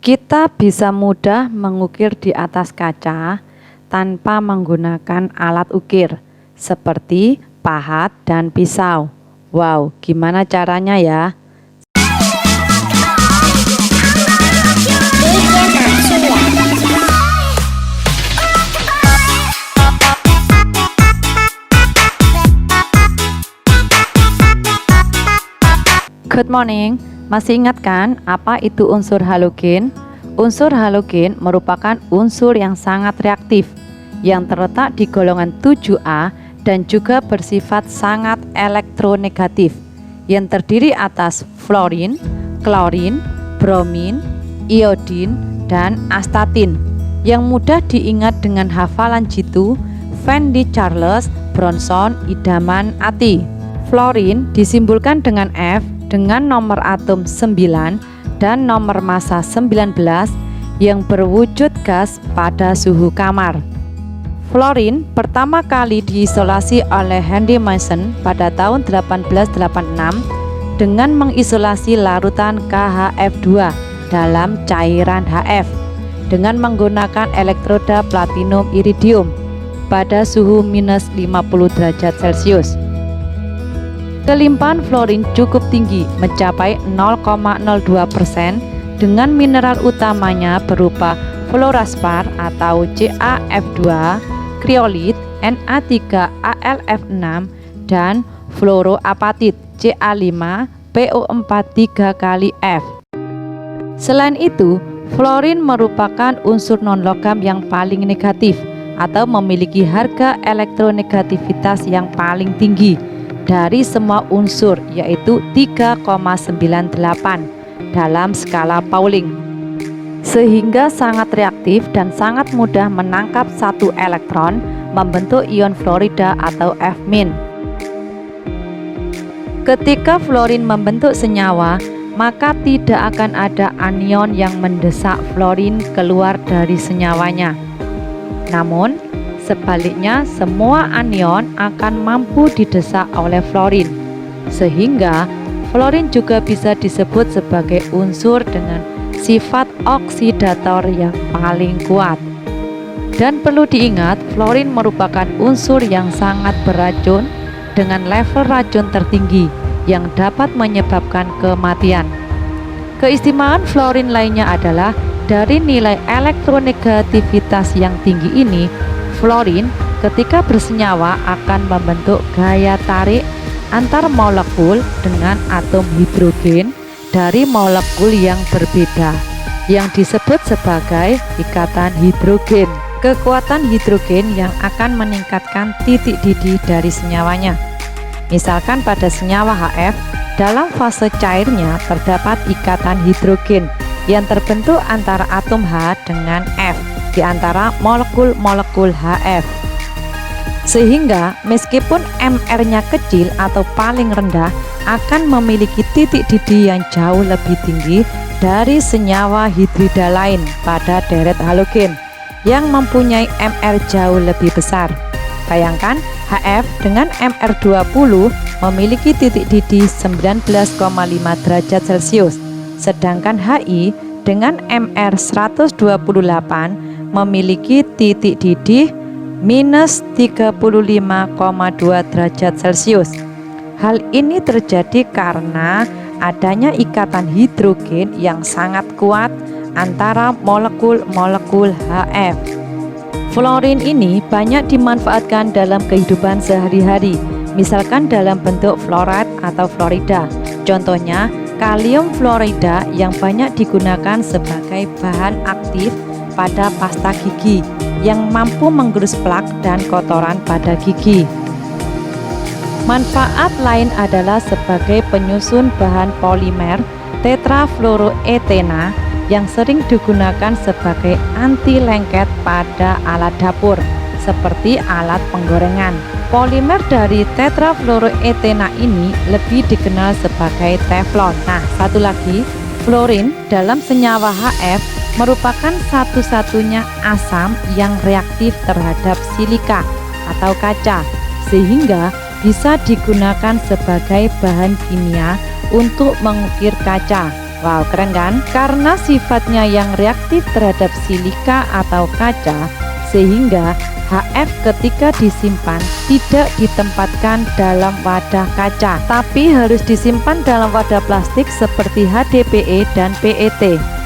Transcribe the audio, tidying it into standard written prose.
Kita bisa mudah mengukir di atas kaca tanpa menggunakan alat ukir seperti pahat dan pisau. Wow, gimana caranya ya? Good morning. Masih ingat kan apa itu unsur halogen? Unsur halogen merupakan unsur yang sangat reaktif yang terletak di golongan 7A dan juga bersifat sangat elektronegatif yang terdiri atas fluorin, klorin, bromin, iodin, dan astatin yang mudah diingat dengan hafalan jitu Van de Charles, Bronson, idaman Ati. Fluorin disimbolkan dengan F dengan nomor atom 9 dan nomor massa 19 yang berwujud gas pada suhu kamar. Fluorin pertama kali diisolasi oleh Henry Mason pada tahun 1886 dengan mengisolasi larutan KHF2 dalam cairan HF dengan menggunakan elektroda platinum iridium pada suhu minus 50 derajat Celcius. Kelimpahan fluorin cukup tinggi, mencapai 0,02% dengan mineral utamanya berupa fluorspar atau CaF2, kriolit Na3AlF6, dan fluoroapatit Ca5PO4 3 kali F. Selain itu, fluorin merupakan unsur non-logam yang paling negatif atau memiliki harga elektronegativitas yang paling tinggi dari semua unsur, yaitu 3,98 dalam skala Pauling, sehingga sangat reaktif dan sangat mudah menangkap satu elektron membentuk ion fluorida atau F-. Ketika fluorin membentuk senyawa, maka tidak akan ada anion yang mendesak fluorin keluar dari senyawanya. Namun sebaliknya, semua anion akan mampu didesak oleh fluorin, sehingga fluorin juga bisa disebut sebagai unsur dengan sifat oksidator yang paling kuat. Dan perlu diingat, fluorin merupakan unsur yang sangat beracun dengan level racun tertinggi yang dapat menyebabkan kematian. Keistimewaan fluorin lainnya adalah dari nilai elektronegativitas yang tinggi ini, fluorin ketika bersenyawa akan membentuk gaya tarik antar molekul dengan atom hidrogen dari molekul yang berbeda yang disebut sebagai ikatan hidrogen. Kekuatan hidrogen yang akan meningkatkan titik didih dari senyawanya. Misalkan pada senyawa HF, dalam fase cairnya terdapat ikatan hidrogen yang terbentuk antara atom H dengan F di antara molekul-molekul HF, sehingga meskipun MR-nya kecil atau paling rendah akan memiliki titik didih yang jauh lebih tinggi dari senyawa hidrida lain pada deret halogen yang mempunyai MR jauh lebih besar. Bayangkan HF dengan MR20 memiliki titik didih 19,5 derajat Celcius, sedangkan HI dengan MR 128 memiliki titik didih minus 35,2 derajat Celcius. Hal ini terjadi karena adanya ikatan hidrogen yang sangat kuat antara molekul-molekul HF. Fluorin ini banyak dimanfaatkan dalam kehidupan sehari-hari, misalkan dalam bentuk fluoride atau fluorida. Contohnya, kalium fluorida yang banyak digunakan sebagai bahan aktif pada pasta gigi yang mampu menggerus plak dan kotoran pada gigi. Manfaat lain adalah sebagai penyusun bahan polimer tetrafluoroetena yang sering digunakan sebagai anti lengket pada alat dapur seperti alat penggorengan. Polimer dari tetrafluoroetena ini lebih dikenal sebagai teflon. Nah, satu lagi, fluorin dalam senyawa HF merupakan satu-satunya asam yang reaktif terhadap silika atau kaca, sehingga bisa digunakan sebagai bahan kimia untuk mengukir kaca. Wow, keren kan? Karena sifatnya yang reaktif terhadap silika atau kaca, sehingga HF ketika disimpan tidak ditempatkan dalam wadah kaca, tapi harus disimpan dalam wadah plastik seperti HDPE dan PET.